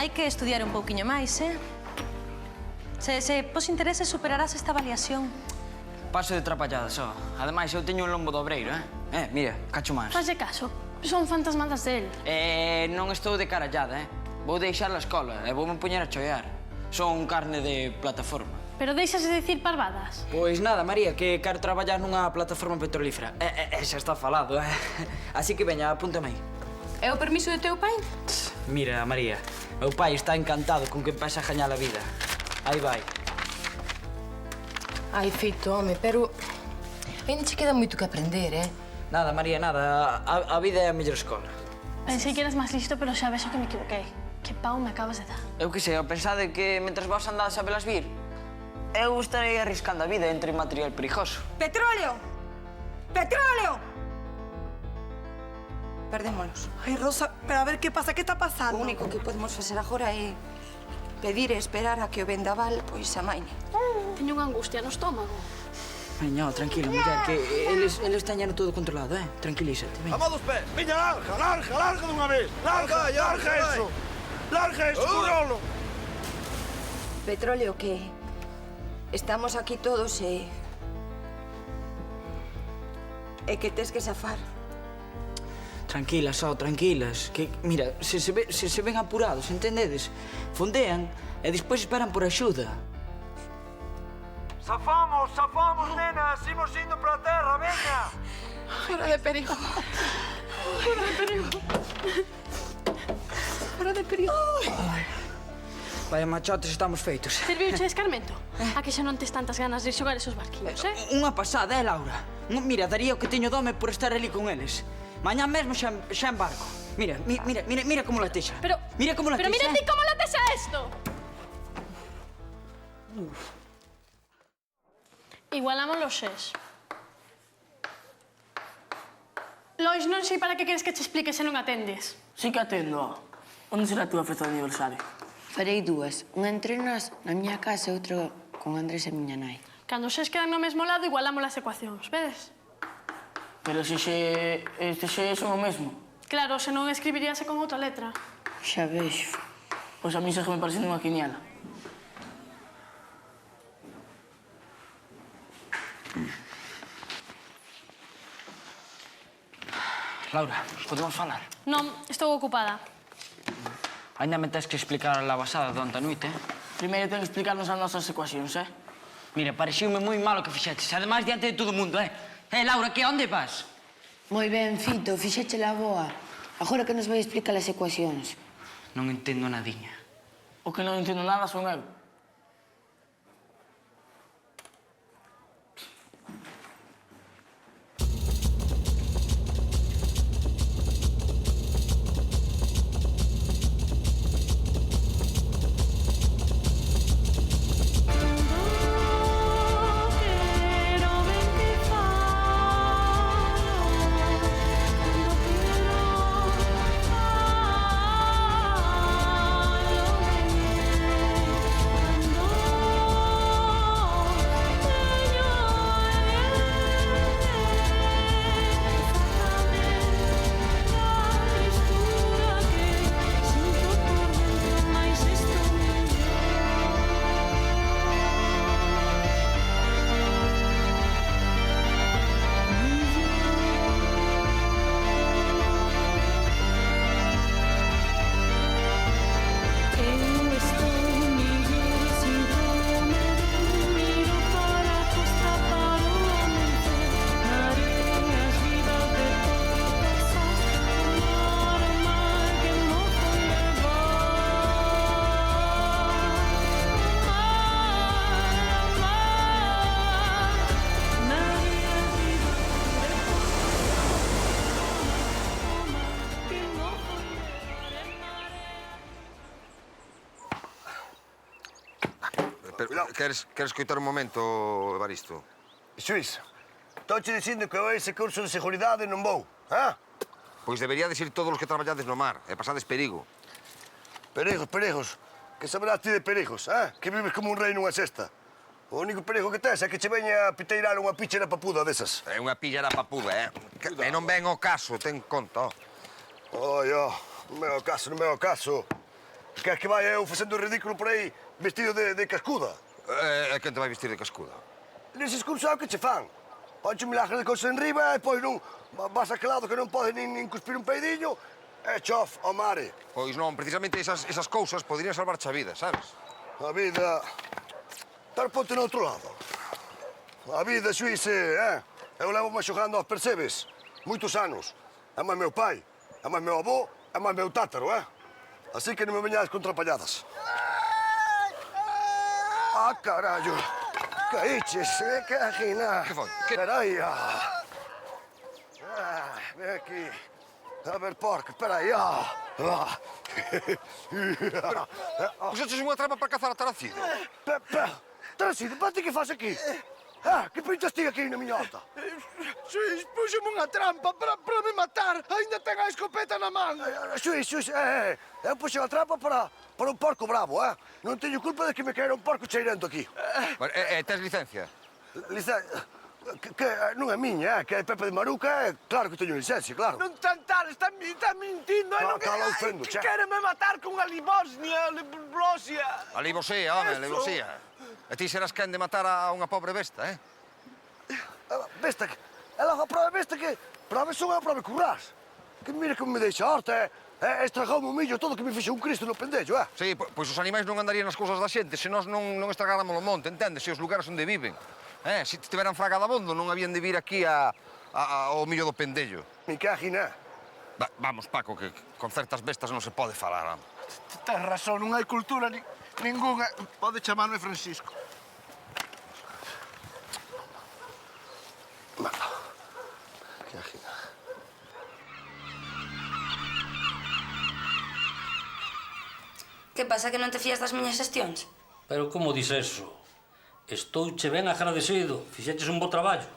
hai que estudiar un pouquiño máis, Se vos interese, superarás esta avaliación. Paso de trapallada só. Ademais, eu teño un lombo de obreiro, mira, cacho máis. Falle caso, son fantasmadas del. Non estou de carallada, Vou deixar a escola e voume poñer a choiar. Son carne de plataforma. Pero deixas de dicir parvadas. Pois nada, María, que quero traballar nunha plataforma petrolífera. Xa está falado, Así que veña, apúntame aí. É o permiso do teu pai? Mira, María, meu pai está encantado con que empece a gañar a vida. Aí vai. Ai, feito, home, pero... Ainda che queda moito que aprender, Nada, María, nada. A vida é a mellor escola. Pensei que eras máis listo, pero xa vexo que me equivoquei. Que pau me acabas de dar. Eu que sei, eu pensade que mentre vos andades a velas vir, eu estarei arriscando a vida entre material perigoso. ¡Petróleo! ¡Petróleo! Perdémolos. Ay, Rosa, pero a ver qué pasa, ¿qué está pasando? O único que podemos facer agora é pedir e esperar a que o vendaval, pois, amaine. Teño unha angustia no estómago. Veña, tranquila, muller, que eles teñen todo controlado, Tranquilízate, veña. ¡Vamos dos pés! ¡Viña, larga dunha vez! Larga eso! Larga eso, currolo! Petróleo, que estamos aquí todos e que tes que zafar. Tranquilas, tranquilas. Que, mira, se ven apurados, entendedes? Fondean e despois esperan por axuda. Zafamos, nenas! Imos indo para a terra, veña! Fora de perigo. Fora de perigo. Fora de perigo. Vaya machotes, estamos feitos. Serviuche escarmento? A que xa non tes tantas ganas de xogar esos barquillos, Unha pasada, Laura? Mira, daría o que teño dome por estar ali con eles. Mañá mesmo xa embarco. Mira como latexa. Mira como latexa. Pero mira ti como latexa esto. Igualamos los xes. Lois, non sei para que queres que che explique se non atendes. Sí que atendo. Onde será a túa festa de aniversario? Farei dúas. Unha entre nós, na miña casa, e outra con Andrés e miña nai. Cando os xes quedan no mesmo lado, igualamos as ecuacións, vedes? Pero se este xe son o mesmo. Claro, se non escribiríase con outra letra. Xa vexo. Pois a mí xa me parecendo unha quiniela. Laura, podemos falar? Non, estou ocupada. Ainda me tens que explicar a basada de onta noite, Primeiro ten que explicarnos as nosas ecuacións, Mira, pareciume moi malo que fixeches, ademais diante de todo o mundo, Laura, que onde vas? Moi ben, Fito, fixeche la boa. Agora que nos vai explicar as ecuacións. Non entendo nadiña. O que non entendo nada son eu. Queres coitar un momento, Evaristo? Xuís, estou che dicindo que eu ese curso de seguridade non vou, Pois deberíades ir todos os que traballades no mar e pasades perigo. Perigos. Que saberás ti de perigos, Que vives como un rei nunha cesta. O único perigo que tes é que che veña a piteirar unha píchera papuda desas. É unha píllera papuda, E non ven ao caso, ten conta, Non me ao caso. Queres que vaya eu facendo o ridículo por aí vestido de cascuda? E quen te vai vestir de cascuda? Neses cursos é o que che fan. Ponche milagre de cousas en riba e depois non vas a aquel lado que non pode nin cuspir un peidillo e chof ao mare. Pois non, precisamente esas cousas poderían salvarche a vida, sabes? A vida... Pero ponte no outro lado. A vida, Suíse, Eu levo-me xogando aos percebes moitos anos. É máis meu pai, é máis meu avó, é máis meu tátaro, Así que non me veñades con trapalladas. Ah, carallo. Que iches, que agina. Que foi? Espera aí, ven aquí. A ver, porco, espera aí, Usaches unha trampa para cazar a taracide? Taraside, ti que faz aquí? Que pintas ti aquí na miña horta? Xuís, puxeme unha trampa para me matar. Ainda ten a escopeta na man. Xuís, eu puxo a trampa para un porco bravo, Non teño culpa de que me caera un porco cheirento aquí. Tes licencia? Licencia... Que non é miña, que é Pepe de Maruca, claro que teño licencia, claro. Non tantar, está mintindo. Cala o fendo, che. Quéreme matar con a libosnia, librosia. Alivosía, home, alivosía. E ti serás quen de matar a unha pobre besta, Besta que... É logo a prova besta que... Prova son a prova currás. Que mira como me deixa a horta, estragoume o millo todo que me fixo un Cristo no pendello, Sí, pois os animais non andarían nas cousas da xente se nós non estragáramos o monte, entendes? Se os lugares onde viven. Se tiveran fragado abondo, non habían de vir aquí ao millo do pendello. Mi cagina. Vamos, Paco, que con certas bestas non se pode falar. Tens razón, non hai cultura ningunha. Pode chamarme Francisco. Cagina. Que pasa, que non te fías das miñas xestións? Pero como dis eso? Estouche ben agradecido, fixeches un bo traballo.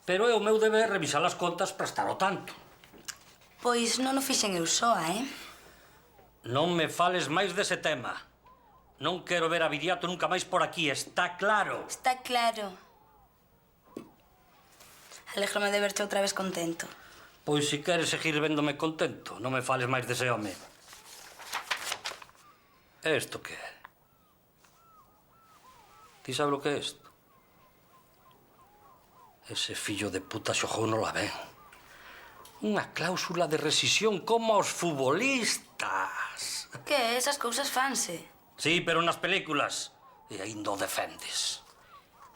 Pero é o meu deber revisar as contas para estar ao tanto. Pois non o fixen eu soa, Non me fales máis dese tema. Non quero ver a Viriato nunca máis por aquí, está claro? Está claro. Alégrome de verte outra vez contento. Pois se queres seguir véndome contento, non me fales máis dese home. Esto que é? Ti sabes o que é isto? Ese fillo de puta xogou non la ven. Unha cláusula de rescisión como aos futbolistas. Que esas cousas fanse? Sí, pero nas películas. E ainda o defendes.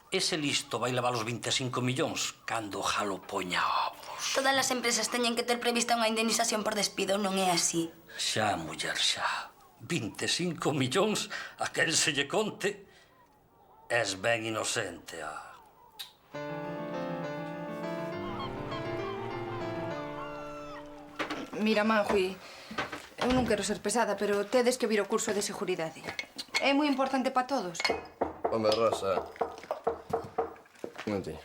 Ese listo vai levar os 25 millóns cando o jalo poña ovos. Todas as empresas teñen que ter prevista unha indemnización por despido, non é así. Xa, muller, xa. 25 millóns a quen se lle conte. Es ben inocente, Mira, Manjui, eu non quero ser pesada, pero tedes que vir ao curso de seguridade. É moi importante para todos. Home, Rosa... Non tiña.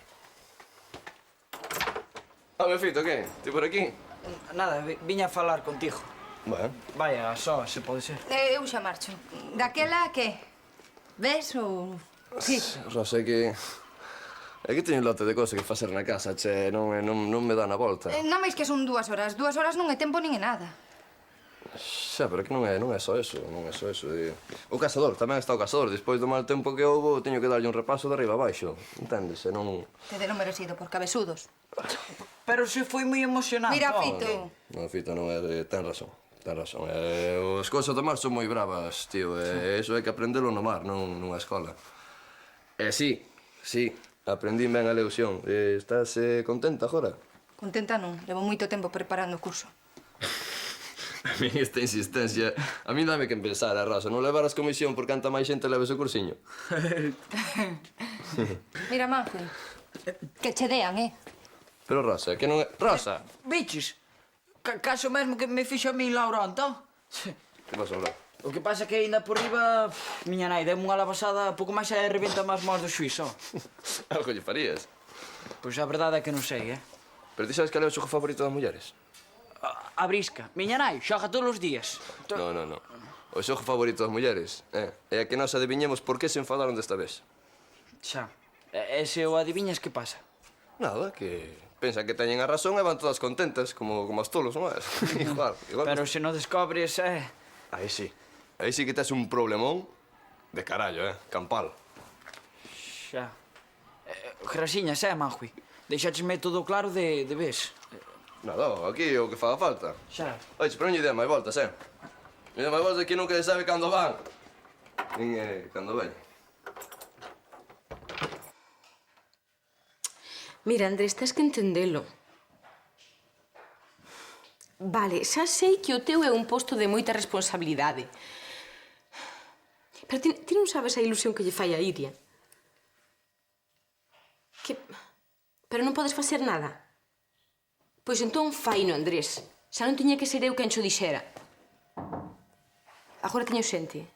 Home, Fito, que? Ti por aquí? Nada, viña a falar contigo. Bueno. Vaya, só, se pode ser. Eu xa marcho. Daquela, que? Ves ou... Sí. Rosa, é que teño un lote de cosas que facer na casa, che, non me dá na volta. Non máis que son 2 horas. 2 horas non é tempo nin é nada. Xa, pero que non é só eso, non é só eso. O casador, tamén está o casador. Despois do mal tempo que houbo, teño que darlle un repaso de arriba abaixo. Entendes? E non... Te deron merecido por cabezudos. Pero se foi moi emocionante. Mira, Fito. Non, Fito, non é... Ten razón. Ten razón. As cousas do mar son moi bravas, tío. E iso hai que aprendelo no mar, non nunha escola. E sí, aprendín ben a leusión. Estás contenta agora? Contenta non. Levo moito tempo preparando o curso. A mí esta insistencia... A mí dame que pensar, Rosa. Non levaras comisión por canta máis xente leves o cursiño. Mira, Manjui, que che dean, Pero, Rosa, que non é... Rosa! Biches, caso mesmo que me fixo a mí Laura Antón. Que pasa, Laura? O que pasa é que ainda por riba, miña nai, deu unha lavasada, pouco máis e rebenta máis mós do xuiz, Algo lle farías. Pois a verdade é que non sei, Pero ti sabes cal é o xogo favorito das mulleres? A brisca. Miña nai xoga todos os días. Non. O xogo favorito das mulleres é que nós adiviñemos por que se enfadaron desta vez. Xa. E se o adiviñas, que pasa? Nada, que pensan que teñen a razón e van todas contentas, como os tolos, non é? Igual. Pero se non descobres, Aí sí. aí sí que tes un problemón de carallo, campal. Xa. Grasiñas, Manjui? Deixáchesme todo claro de vez. Nada, aquí o que faga falta. Xa. Oixe, pero non lle dea máis voltas, Non lle dea máis voltas que nunca se sabe cando van. Nin cando ven. Mira, Andrés, tens que entendelo. Vale, xa sei que o teu é un posto de moita responsabilidade. Pero ti non sabes a ilusión que lle fai a Iria. Pero non podes facer nada. Pois entón faino, Andrés. Xa non tiña que ser eu quen xo dixera. Agora teño xente.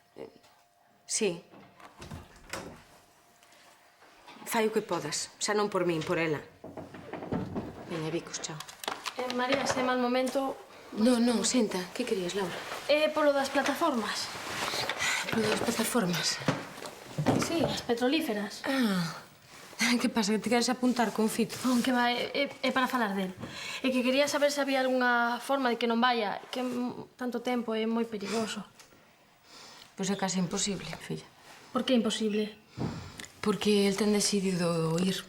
Sí. Fai o que podas. Xa non por min, por ela. Veña, bicos, chao. María, se é mal momento... Non, senta. Que querías, Laura? É polo das plataformas. Polo das plataformas? Sí, as petrolíferas. Que pasa, que te queres apuntar con Fito? Non, que vai, é para falar del. É que quería saber se había algunha forma de que non vaya, que tanto tempo é moi perigoso. Pois é case imposible, filla. Por que imposible? Porque el ten decidido ir.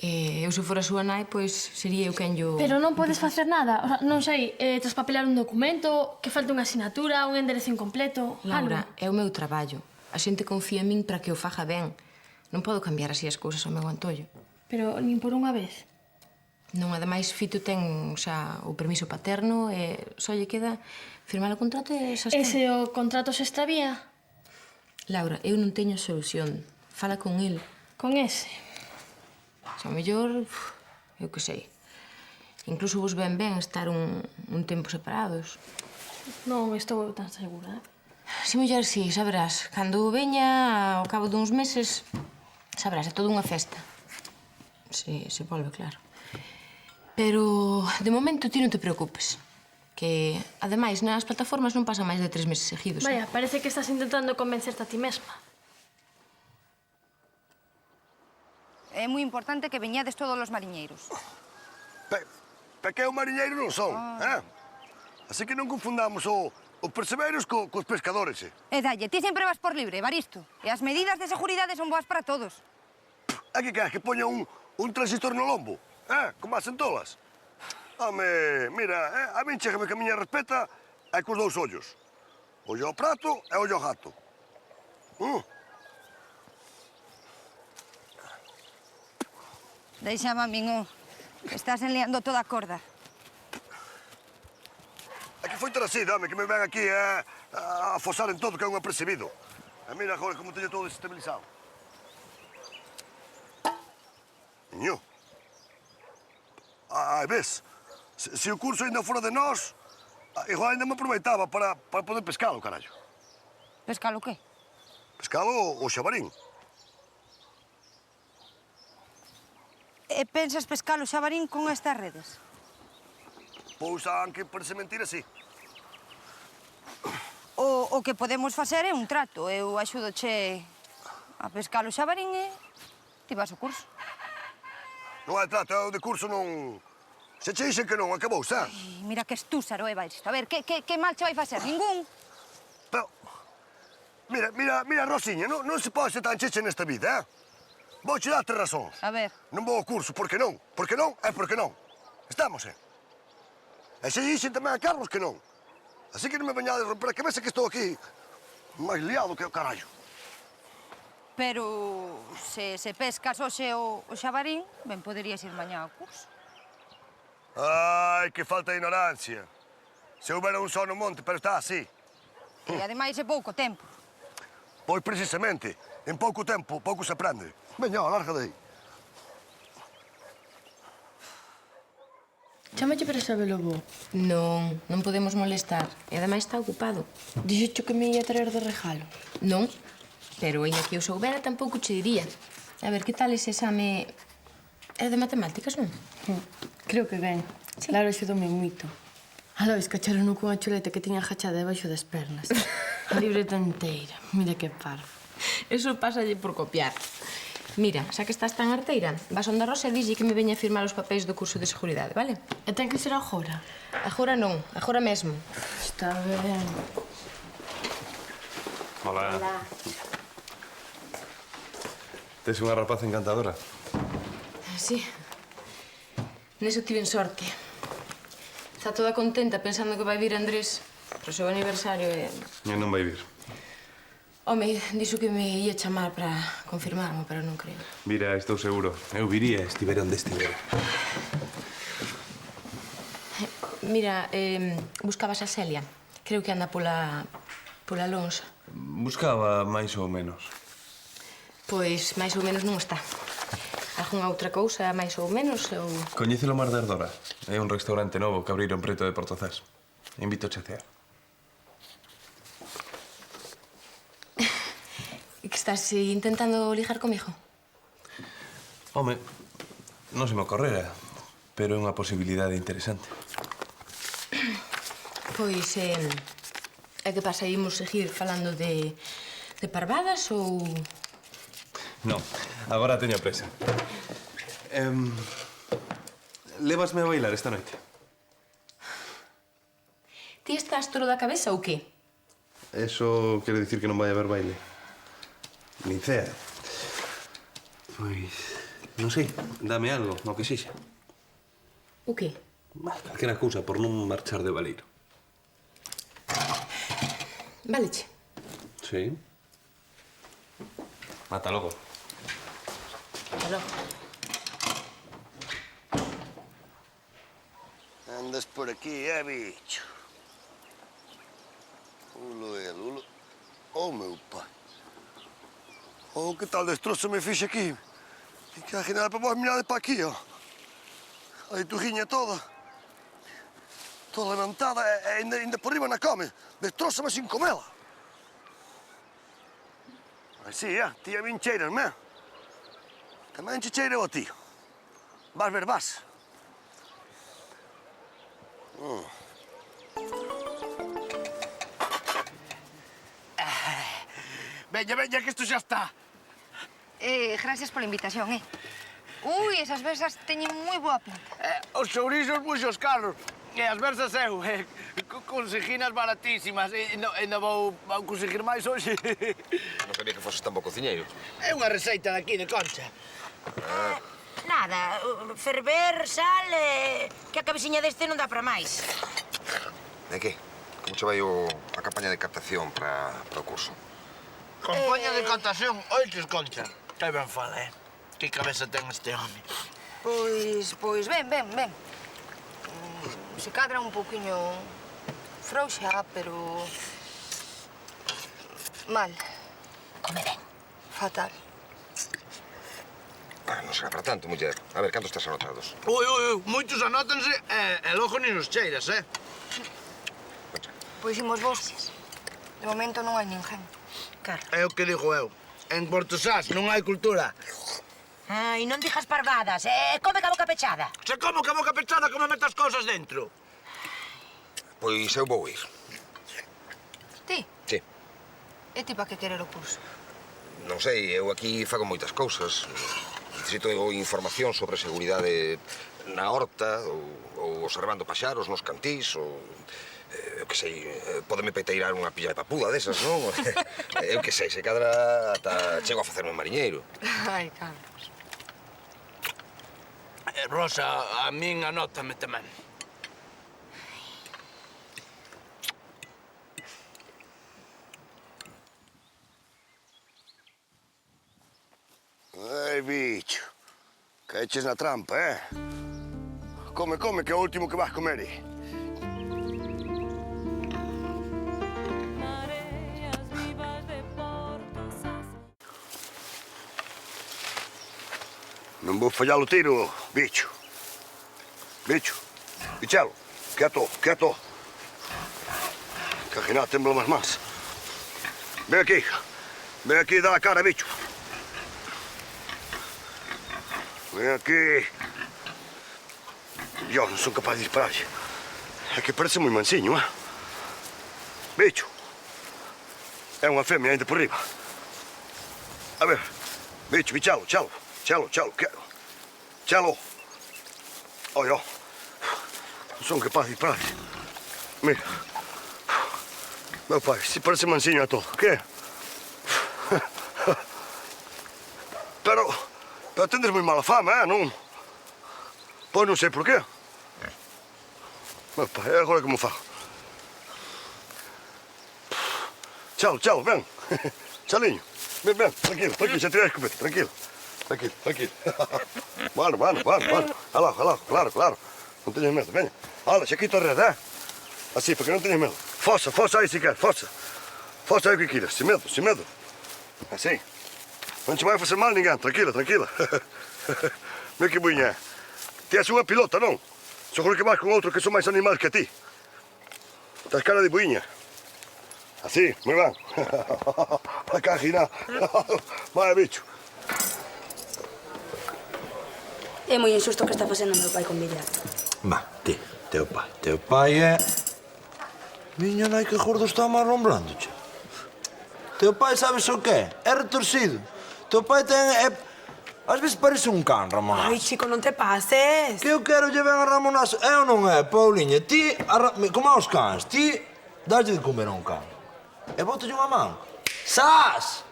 Eu, se fora a súa nai, pois sería eu quen yo... Pero non podes facer nada. O sea, non sei, traspapelar un documento, que falte unha sinatura, un enderezo incompleto, Laura, algo. é o meu traballo. A xente confía en min para que o faga ben. Non podo cambiar así as cousas ao meu antollo. Pero nin por unha vez. Non, ademais, Fito ten xa o permiso paterno e só lle queda firmar o contrato e xa está. E se o contrato se extravía? Laura, eu non teño solución. Fala con el. Con ese? Xa, ao mellor, eu que sei. Incluso vos ben estar un tempo separados. Non estou tan segura. Si, muller, si, saberás. Cando veña, ao cabo duns meses, saberás, é toda unha festa. Se volve, claro. Pero, de momento, ti non te preocupes. Que, ademais, nas plataformas non pasan máis de 3 meses seguidos. Vaya, parece que estás intentando convencerte a ti mesma. É moi importante que veñades todos os mariñeiros. Que o mariñeiro non son, Así que non confundamos os percebeiros cos pescadores, E dalle, ti sempre vas por libre, Evaristo. E as medidas de seguridade son boas para todos. É que queres que poña un transistor no lombo, como as centolas? Home, mira, a min chégame que a miña respeta é cos dous ollos. Ollo ao prato e ollo ao gato. Deixame a min, que estás enliando toda a corda. É que foi ter así, dame, que me ven aquí a fosar en todo, que é un apercebido. E mira agora como teño todo desestabilizado. Niño. Ves, se o curso ainda fora de nós, igual ainda me aproveitaba para poder pescalo, carallo. Pescalo o qué? Pescalo o xabarín. E pensas pescar o xabarín con estas redes? Pois, aunque parece mentira, sí. O que podemos facer é un trato. Eu axudoche a pescar o xabarín e ti vas ao curso. Non hai trato, eu de curso non... Se che dixen que non, acabou, xa. Mira que estúsaro, Evaristo. A ver, que mal che vai facer? Ningún? Pero... Mira, Rosiña, non se pode ser tan cheche nesta vida, Vou che darte razóns. A ver. Non vou ao curso, porque non. Porque non é porque non. Estamos, E se dixen tamén a Carlos que non. Así que non me veñades romper a cabeza que estou aquí máis liado que o carallo. Pero se pescas hoxe o xabarín, ben poderías ir mañá ao curso. Ai, que falta de ignorancia. Se houbera un só no monte, pero está así. E ademais é pouco tempo. Pois precisamente, en pouco tempo, pouco se aprende. Veña, larga de aí. Chámache para sabelo vos. Non podemos molestar. E ademais está ocupado. Dixocho que me ia traer de regalo. Non, pero ainda que eu soubera tampouco che diría. A ver, que tal ese exame... É de matemáticas, non? Creo que ben. Sí. Claro, axudoume moito. A Lois cacharon cunha chuleta que tiña agachada debaixo das pernas. A libreta inteira. Mira que parvo. Eso pásalle por copiar. Mira, xa que estás tan arteira, vas onde a Rosa e dixlle que me veña a firmar os papéis do curso de seguridade, vale? E ten que ser agora? Agora non, agora mesmo. Está ben. Hola. Tes unha rapaza encantadora. Sí. Neso tiven sorte. Está toda contenta pensando que vai vir Andrés pro seu aniversario e... E non vai vir. Home, dixo que me ia chamar para confirmarmo, pero non creo. Mira, estou seguro. Eu viría estivera onde estivera. Mira, buscabas a Celia. Creo que anda pola lonxa. Buscaba máis ou menos. Pois máis ou menos non está. Algunha outra cousa máis ou menos ou... Coñece o Mar de Ardora. É un restaurante novo que abriron preto de Portozás. Invito a cear. Que estás intentando ligar comigo? Home, non se me ocorrera, pero é unha posibilidade interesante. Pois, e que pasa? Imos seguir falando de parvadas ou...? Non, agora teño presa. Lévasme a bailar esta noite? Ti estás toro da cabeza ou qué? Eso quere dicir que non vai haber baile. Nin cea. Pois... non sei, dame algo, no que sexa. O qué? Calquera cousa por non marchar de baleiro. Váleche. Sí. Ata logo. Ata logo. Andas por aquí, bicho? Ulo el, ulo. Oh, meu pai. Oh, que tal destrozo me fixe aquí? E que a general para vos mirade para aquí, ó. A turriña toda. Toda levantada e ainda por riba na come. Destroza-me sin comela. Ai, sí, tía vincheiras, me. Tamén che cheireu a ti. Vas ver, vas. Veña, veña, que isto xa está. Gracias pola invitación, Ui, esas versas teñen moi boa pinta. Os chourizos muxos caros. E as versas eu, conseguinas baratísimas. E non vou conseguir máis hoxe. Non sabía que foses tan bo cociñeiro. É unha receita daqui de Concha. Nada, ferver, sal, que a cabeciña deste non dá para máis. De que? Como che vai a campaña de captación para o curso? Campaña de captación, oites, Concha. Que ben fala, Que cabeza ten este home. Pois, ben. Se cadra un pouquiño frouxa, pero... mal. Come ben. Fatal. Non será para tanto, muller. A ver, cantos estás anotados? Ui, moitos anótense e logo nin os cheiras, Pois imos vos. De momento non hai ninguén. Claro. É o que digo eu. En Portosás non hai cultura. Ai, non dixas parvadas, come ca boca pechada. Se como que a boca pechada, como metas cousas dentro? Pois eu vou ir. Ti? Sí. E ti pa que querer o curso? Non sei, eu aquí fago moitas cousas. Necesito información sobre seguridade na horta, ou observando paxaros nos cantís, ou... eu que sei, podeme peteirar unha pilla de papuda desas, non? Eu que sei, se cadra ata chego a facerme un mariñeiro. Ai, Carlos. Rosa, a min anótame tamén. Ai, bicho. Caeches na trampa, Come, que é o último que vas comer, Non vou fallar o tiro, bicho. Bichelo, quieto. Que a Renata tembla umas más. Ven aquí e dá a cara, bicho. Ven aquí. Eu non son capaz de disparar. É que parece moi mansiño, Bicho. É unha femia ainda por riba. A ver, bicho, bichelo, quero. Chelo. Olha, non son capaz de disparar. Mira. Meu pai, se parece mansiño a todo. Que? Pero tendes moi mala fama, non? Pois non sei por qué. Opa, e agora como fago? Chao, chao, ven. Chaliño, ven, tranquilo, xa tirei a escopeta, tranquilo. Bueno. Alá, claro. Non teñes medo, veña. Ala, xa quito a rede, Así, porque non teñes medo. Fosa aí se quer, fosa. Fosa aí o que quieras, sin medo. Así. Non che vai facer mal ninguén, tranquila. Mira que buña. Ti és unha pilota, non? Seguro que vas con outro que son máis animal que ti. Tás cara de buiña. Así, moi ben. A cajina. Vaya bicho. É moi injusto o que está facendo meu pai con Viriato. Teu pai é... Miña nai, que gordo está amarrombrándoche. Teu pai, sabes o que é? É retorcido. Teu pai ten... Ás veces parece un can, Ramonazo. Ai, chico, non te pases. Que eu quero lle ben a Ramonazo. É ou non é, Pauliña? Ti, como aos cans, ti daslle de comer a un can. E botalle unha man. Sas!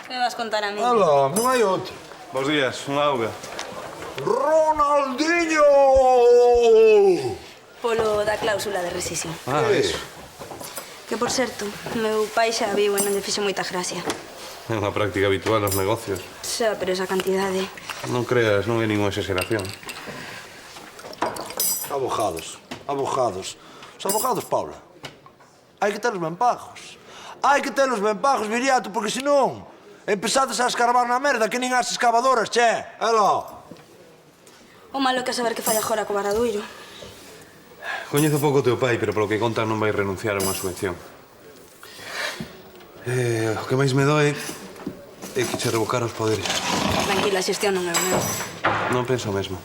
Que me vas contar a mí? Aló, non hai outro. Bos días, unha auga. Ronaldinho! Polo da cláusula de rescisión. Eso. Que, por certo, meu pai xa viu e non lle fixe moita gracia. É unha práctica habitual nos negocios. Xa, pero esa cantidade... Non creas, non é ninguna exageración. Abogados. Os abogados, Paula. Hai que telos ben pagos. Hai que telos ben pagos, Viriato, porque senón empezades a escarbar na merda que nin as excavadoras, che. Elo. O malo é que saber que fai agora co Varadoiro. Coñezo pouco o teu pai, pero polo que contan non vai renunciar a unha subvención. O que máis me doe é que che revocar os poderes. Tranquila, a xestión non é o meu. Non penso o mesmo.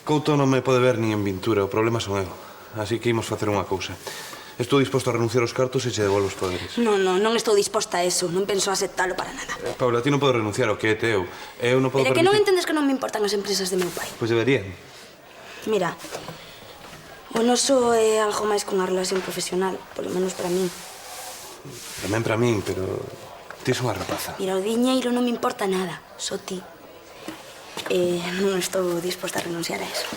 Couto non me pode ver nin en pintura, o problema son eu. Así que imos facer unha cousa. Estou disposto a renunciar aos cartos e che devolvo os poderes. Non estou disposta a eso. Non penso aceptalo para nada. Paula, ti non podes renunciar ao que é teu. Eu non podo Pero que non entendes que non me importan as empresas de meu pai. Pois deberían. Mira, o noso é algo máis que unha relación profesional, polo menos para min. Tamén para min, pero ti és unha rapaza. Mira, o diñeiro non me importa nada, só ti. E non estou disposta a renunciar a eso.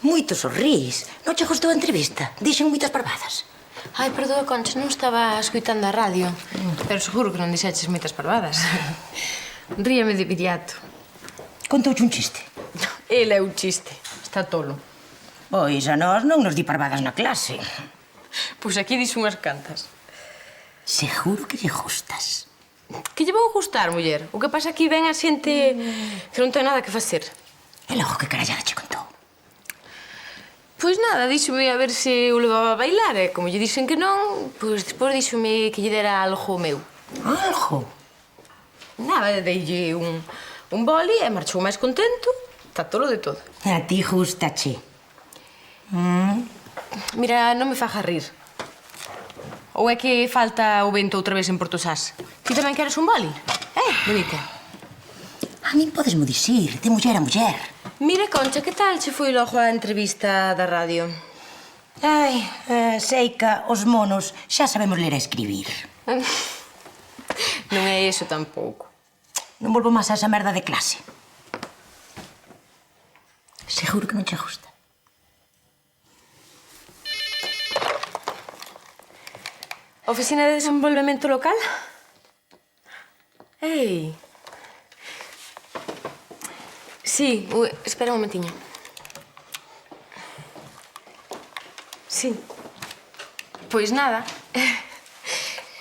Moito sorrís. Non che gostou a entrevista? Dixen moitas parvadas. Ai, perdoa, Concha, non estaba escuitando a radio. Pero seguro que non dixeches moitas parvadas. Ríame de Viriato. Contouche un chiste? Ele é un chiste. Está tolo. Pois a nós non nos di parvadas na clase. Pois aquí dixo unhas cantas. Seguro que lle gustas. Que lle vou gustar, muller? O que pasa aquí ven a xente que non ten nada que facer. E logo que carallada che contou? Pois nada, díxome a ver se o levaba a bailar e como lle dixen que non, pois despois díxome que lle dera algo meu. Algo? Nada, deille un boli e marchou máis contento. Está tolo de todo. A ti gustache. Mira, non me faja rir. Ou é que falta o vento outra vez en Portosás? Ti tamén queres un boli? Bonita. A min podesmo dicir, de muller a muller. Mira, Concha, que tal che foi logo a entrevista da radio? Ai, Seica, os monos xa sabemos ler e escribir. Non é iso tampouco. Non volvo máis a esa merda de clase. Seguro que non che gusta. Oficina de Desenvolvemento Local? Ei. Sí, espera un momentiño. Sí. Pois nada.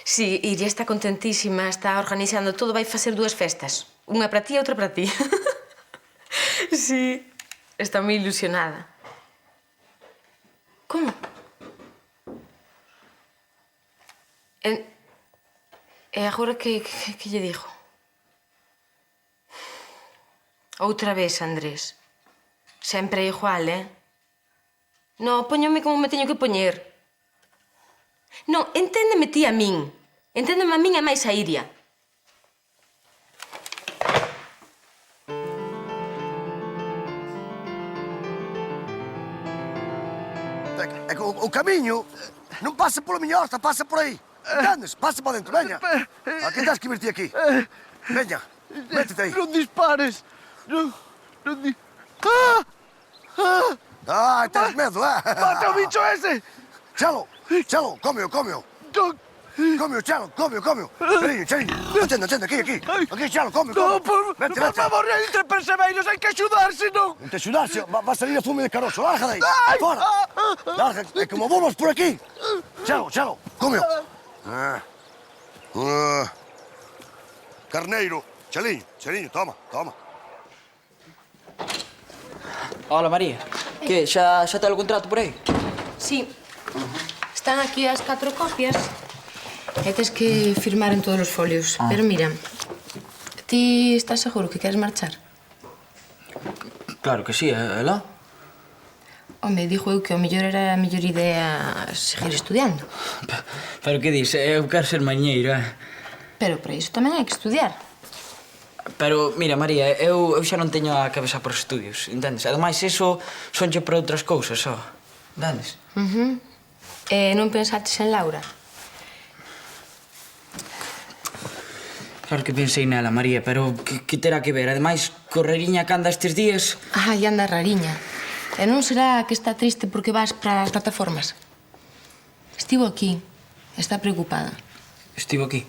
Sí, Iria está contentísima, está organizando todo, vai facer 2 festas. Unha para ti e outra para ti. Sí, está moi ilusionada. Como? E agora que lle digo? Outra vez, Andrés. Sempre é igual, No, póñome como me teño que poñer. Non, enténdeme ti a min. Enténdeme a min e máis a Iria. o camiño non pasa pola miña horta, pasa por aí. Entendes? Pasa para dentro, veña. Aquí tens que virte aquí. Veña, métete aí. Non dispares. Non Ai, tens medo, Mata o bicho ese! Chelo, cómeo. Cómeo, Chelo. Cheliño. Atende, aquí. Aquí, Chelo, cómeo. Vete. Va morrer entre perseveiros, hai que axudarse, non? Non te axudarse, va salir a fume de carozo. Larga daí. Fora. Larga, é como vamos por aquí. Chelo, cómeo. Carneiro. Cheliño, toma. Hola, María. Que, xa te o contrato por aí? Sí. Están aquí as 4 copias. E tes que firmar en todos os folios. Pero mira, ti estás seguro que queres marchar? Claro que sí, ela. Home, dixo eu que o mellor era a mellor idea seguir estudiando. Pero que dis? Eu quero ser mañeiro, Pero para iso tamén hai que estudiar. Pero, mira, María, eu xa non teño a cabeza por estudios, entendes? Ademais, eso sonche para outras cousas, só. Entendes? E non pensaches en Laura? Claro que pensei nela, María, pero que terá que ver? Ademais, correriña que anda estes días... Ai, anda rariña. E non será que está triste porque vas para as plataformas? Estivo aquí. Está preocupada. Estivo aquí?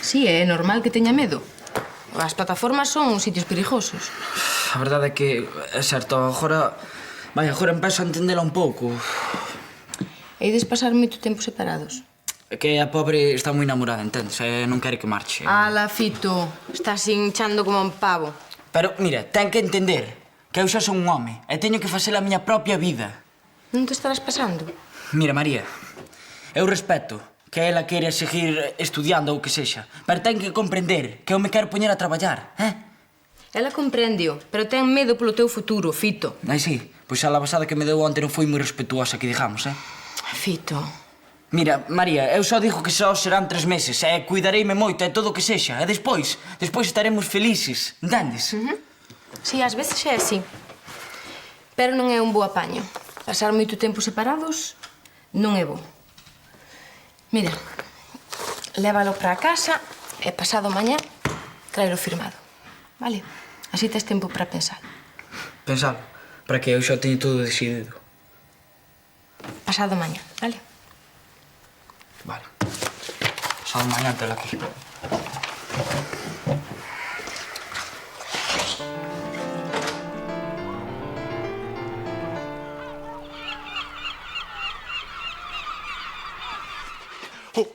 Sí, é normal que teña medo. As plataformas son sitios perigosos. A verdade é que, é certo, agora empezo a entendela un pouco. Eides pasar moito tempo separados. É que a pobre está moi namorada, entendes? E non quere que marche. Ala, Fito, estás hinchando como un pavo. Pero, mira, ten que entender que eu xa son un home e teño que facer a miña propia vida. Non te estarás pasando? Mira, María, eu respeto que ela quere seguir estudiando ou que sexa, pero ten que comprender que eu me quero poñer a traballar, Ela comprendio, pero ten medo polo teu futuro, Fito. Ai, sí? Pois a lavasada que me deu onte non foi moi respetuosa, que digamos, Fito... Mira, María, eu só digo que só serán 3 meses e cuidareime moito e todo o que sexa. E despois estaremos felices, entendes? Si, ás veces é así. Pero non é un bo apaño. Pasar moito tempo separados non é bo. Mira, lévalo para casa e pasado mañá traelo firmado. Vale? Así tes tempo para pensar. Pensar? Para que eu xa teño todo decidido. Pasado mañá, vale? Vale. Pasado mañá tela aquí.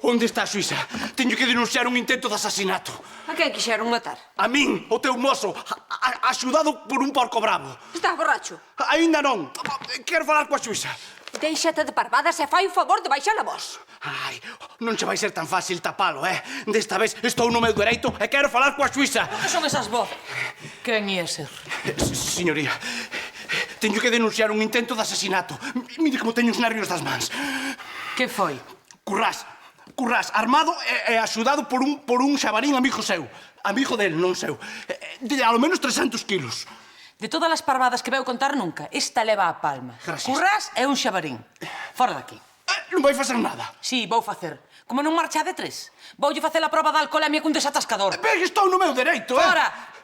Onde está a Suíza? Teño que denunciar un intento de asasinato. A quen quixeron matar? A min, o teu mozo, axudado por un porco bravo. Estás borracho? Ainda non. Quero falar coa Suíza. Déixate de parvadas e fai o favor de baixar a voz. Ai, non che vai ser tan fácil tapalo, Desta vez estou no meu dereito e quero falar coa Suíza. Que son esas voces? Quen ia ser? Señoría, teño que denunciar un intento de asasinato. Mire como teño os nervios das mans. Que foi? Currás, armado e axudado por un xabarín amigo seu. Amigo del, non seu. De ao menos 300 kilos. De todas as parvadas que veu contar nunca, esta leva a palma. Gracias. Currás é un xabarín. Fora daqui. Non vai facer nada. Si, vou facer. Como non marcha de 3. Voulle facer a proba de alcoholemia cun desatascador. Pero estou no meu dereito, Fora!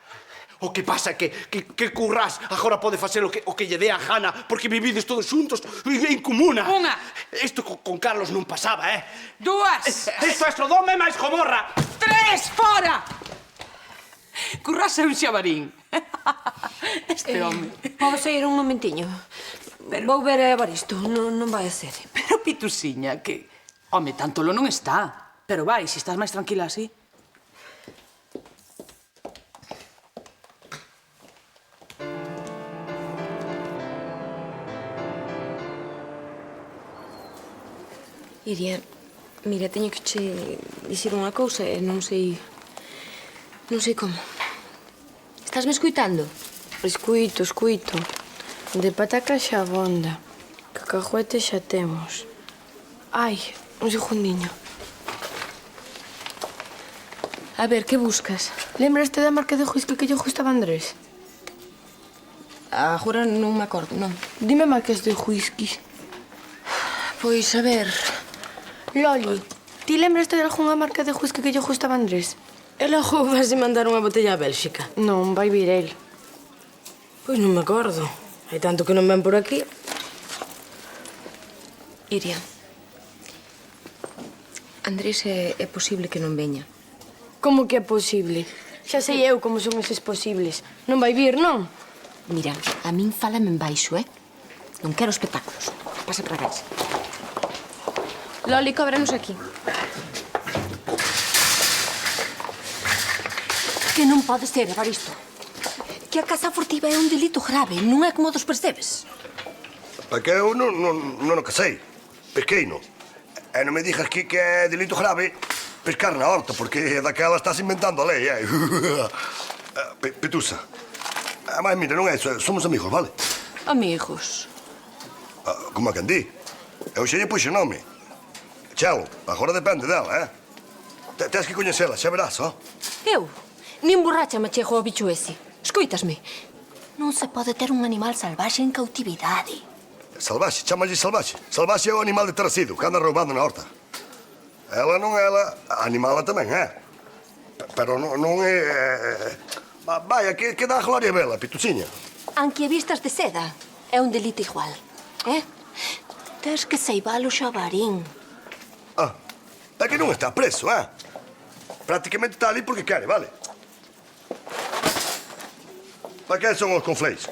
O que pasa é que Currás agora pode facer o que lle dé a gana porque vivides todos xuntos en comuna. Unha. Isto con Carlos non pasaba, 2. Isto é Sodoma e máis Gomorra. 3. Fora! Currás é un xabarín. Este home. Podo sair un momentiño? Vou ver a Evaristo, non vai a ser. Pero, Pitusiña, que... Home, tanto lo non está. Pero vai, se estás máis tranquila así. Iria, mira, teño que che dicir unha cousa e non sei como. Estásme escuitando? Escuito. De pataca xa abonda. Cacahuete xa temos. Ai, un segundiño. A ver, que buscas? Lembraste da marca de whisky que lle gustaba a Andrés? Agora non me acordo, non. Dime marcas de whisky. Pois, a ver... Loli, ti lembraste de algunha marca de whisky que lle gustaba a Andrés? E logo vas a mandar unha botella a Bélxica? Non, vai vir el. Pois non me acordo. Hai tanto que non ven por aquí. Iria, Andrés é posible que non veña. Como que é posible? Xa sei eu como son eses posibles. Non vai vir, non? Mira, a min fálame en baixo, Non quero espectáculos. Pasa para casa. Loli, cóbranos aquí. Que non pode ser, Evaristo. Que a caza furtiva é un delito grave, non é como dos percebes. É que eu non o casei. Pesqueino. E non me dixas que é delito grave pescar na horta, porque daquela estás inventando a lei, Petusa. Mas mira, non é iso, somos amigos, vale? Amigos? Como a quen di. Eu xa lle puxo nome. Chelo, agora depende dela, Tens que coñecela, xa verás, Eu? Nin borracha me chego ao bicho ese. Escoitasme. Non se pode ter un animal salvaxe en cautividade. Salvaxe, chamalle salvaxe. Salvaxe é o animal de Tarasido, que anda roubando na horta. Ela non é ela, animala tamén, Pero non é... Vaya, que dá a gloria vela, Pituciña. Anque vistas de seda é un delito igual, Tes que ceibalo xabarín. É que non está preso, Prácticamente está ali porque quere, vale? Para que son os confleis?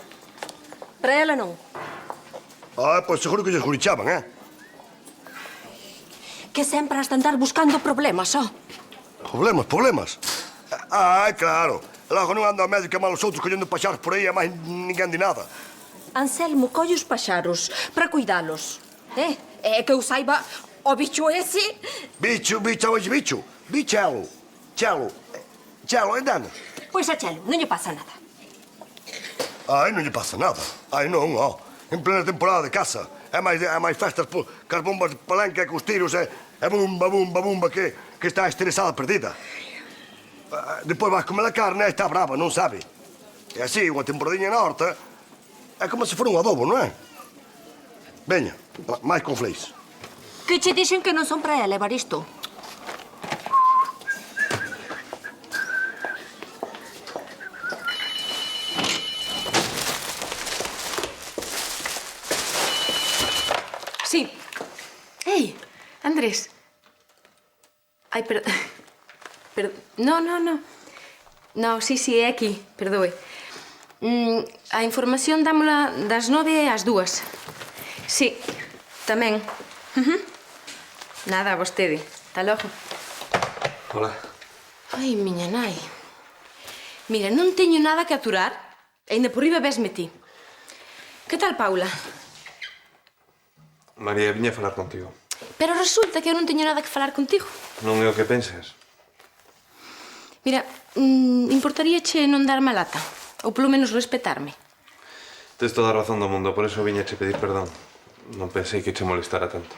Para ela non. Pois seguro que lles gurichaban, Que sempre has de andar buscando problemas, Problemas? Claro. Logo non ando a médica mal os outros collendo paxaros por aí e máis ninguén di nada. Anselmo, colle os paxaros para cuidalos. É que eu saiba, o bicho ese... Bicho. Bichelo. Chelo, entende? Pois a Chelo, non lle pasa nada. Non lle pasa nada. Non, En plena temporada de caza. É máis festas que as bombas de palenque e que os tiros é bumba, que está estresada perdida. Depois vas comer a carne e está brava, non sabe. E así, unha temporadinha na horta, é como se for un adobo, non é? Veña, máis confleis. Que che dixen que non son para ela, Evaristo. Sí. Ei, Andrés. Ai, perdón. No. No, sí, é aquí, perdoe. A información dámola das 9 ás 2. Sí, tamén. Nada, a vostede. Hasta logo. Hola. Ai, miña nai. Mira, non teño nada que aturar. E ainda por riba vesme ti. Que tal, Paula? María, viña a falar contigo. Pero resulta que eu non teño nada que falar contigo. Non é o que pensas. Mira, importaríache non darme a lata. Ou polo menos respetarme. Tes toda a razón do mundo, por eso viñache pedir perdón. Non pensei que che molestara tanto.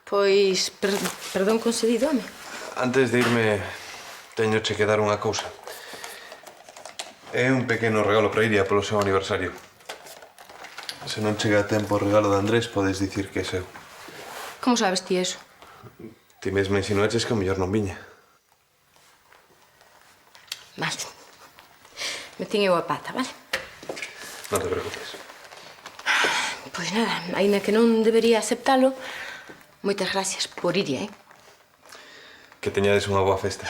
Pois, perdón concedido, home. Antes de irme, teñoche que dar unha cousa. É un pequeno regalo para Iria polo seu aniversario. Se non chega a tempo o regalo de Andrés, podes dicir que é seu. Como sabes ti eso? Ti mesmo insinuaches que o mellor non viña. Vale. Metín eu a pata, vale? Non te preocupes. Pois nada, aínda que non debería aceptalo, moitas gracias por Iria, Que teñades unha boa festa.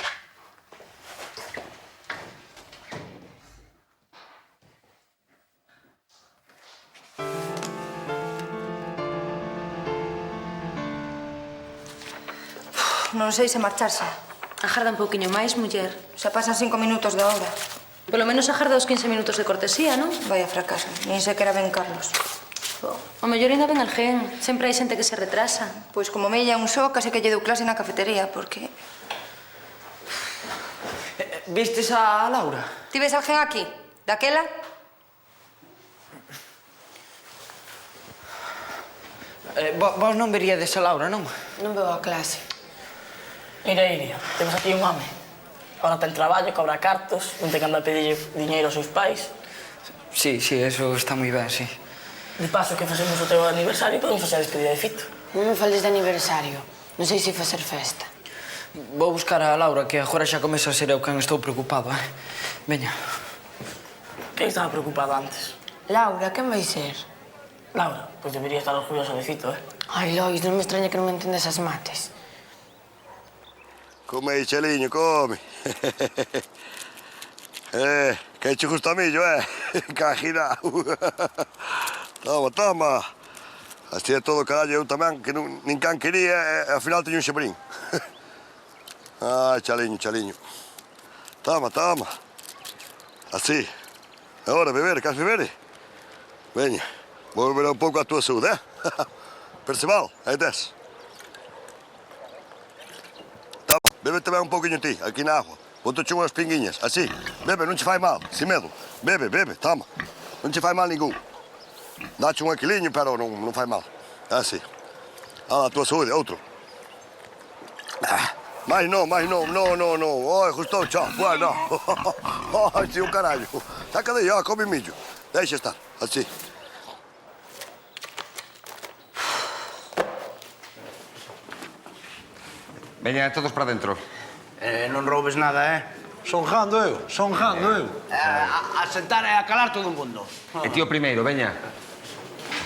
Non sei se marcharse. Agarda un pouquiño máis, muller. Xa pasan 5 minutos da hora. Polo menos agarda os 15 minutos de cortesía, non? Vaya fracaso. Nin sequera ven Carlos. O mellor ainda ven alguén. Sempre hai xente que se retrasa. Pois como mella un só, case que lle deu clase na cafetería, porque... Vistes a Laura? Ti ves alguén aquí? Daquela? Vos non veríades a Laura, non? Non veo a clase. Mira, Iria, temos aquí un home. Ahora ten traballo, cobra cartos, non ten que andar a pedir diñeiro aos seus pais. Sí, eso está moi ben, sí. De paso que facemos o teu aniversario, podemos facer a despedida de Fito. Non me fales de aniversario. Non sei se facer festa. Vou buscar a Laura, que agora xa comeza a ser eu quen estou preocupado, Veña. Quen estaba preocupado antes? Laura, quen vai ser? Laura, pois debería estar orgullosa de Fito, Ai, Lois, non me extraña que non entendes as mates. Come aí, cheliño, come. Que che gusta a millo, Cajinao. Toma, toma. Así é todo, carallo, eu tamén, que nin can quería, e ao final teño un xebrín. Ai, chaliño, chaliño. Toma, toma. Así. Agora, beber, queres beber? Veña, vou beber un pouco a tua saúde, Perceval, aí tes. Toma, bebe tamén un pouquinho ti, aquí na agua. Boto-che unhas pinguiñas, así. Bebe, non che fai mal, sin medo. Bebe, bebe, toma. Non che fai mal ningún. Dache un aquiliño, pero non fai mal. Así. A tua saúde, outro. Mais non. Oi, gustou, chao. Bueno. Ai, tío, carallo. Saca de aí, come millo. Deixa estar, así. Veña, todos para dentro. Non roubes nada, Sonjando eu. A sentar e a calar todo o mundo. E tío primeiro, veña.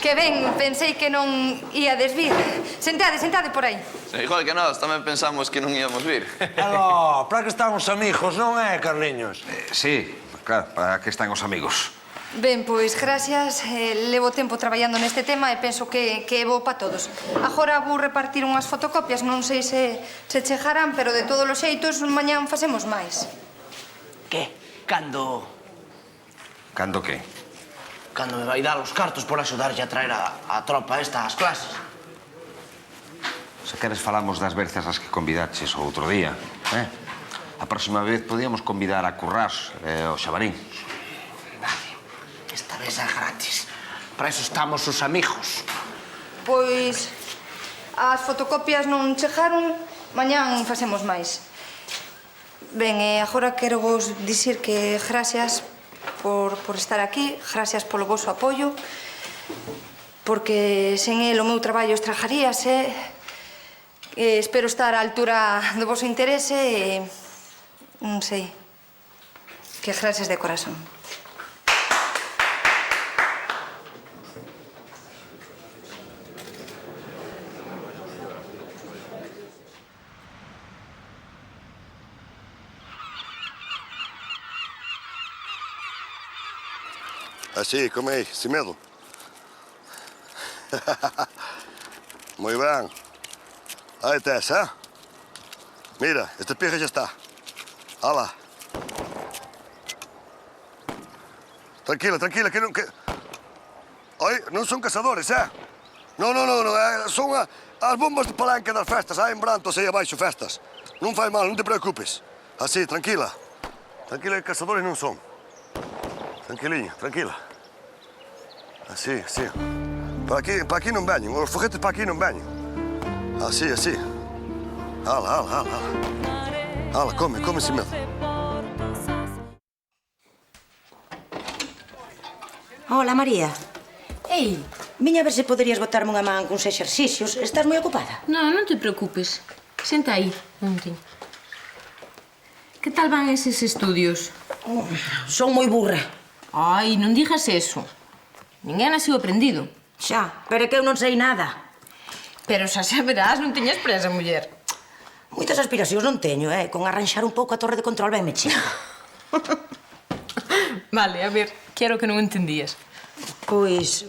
Que ben, pensei que non íades vir. Sentade por aí. Igual que nós, tamén pensamos que non íamos vir. Aló, para que están os amigos, non é, Carliños? Sí, claro, para que están os amigos. Ben, pois, gracias. Levo tempo traballando neste tema e penso que é bo para todos. Agora vou repartir unhas fotocopias, non sei se chegarán, pero de todos os xeitos, mañán facemos máis. Que? Cando que? Cando me vai dar os cartos por axudarlle a traer a tropa esta ás clases. Se queres falamos das verzas as que convidaches o outro día, A próxima vez podíamos convidar a Currás e o Xabarín. Esta vez é gratis. Para eso estamos os amigos. Pois, as fotocopias non chegaron, mañán facemos máis. Ben, e agora quero vos dicir que gracias por estar aquí, gracias polo vosso apoio, porque sen el o meu traballo estragaríase. Espero estar á altura do vosso interese e non sei, que gracias de corazón. Así, come aí, sin medo. Moi ben. Aí tes, Mira, esta pija xa está. Ala. Tranquila, que non... Oi, non son cazadores, Non, son as bombas de palanca das festas, en Brantos aí abaixo festas. Non fai mal, non te preocupes. Así, tranquila. Tranquila, que cazadores non son. Tranquiliña, tranquila. Así. Para aquí non veñen, os foguetes para aquí non veñen. Así. Ala. Ala, come sin medo. Hola, María. Ei. Viña a ver se poderías botarme unha man cuns exercicios. Estás moi ocupada? Non te preocupes. Senta aí, un tin. Que tal van eses estudios? Son moi burra. Ai, non digas eso. Ninguén nasceu aprendido. Xa, pero é que eu non sei nada. Pero xa verás, non tiñas presa, muller. Moitas aspiracións non teño, Con arranxar un pouco a torre de control ben me chega. Vale, a ver, quero que non entendías. Pois...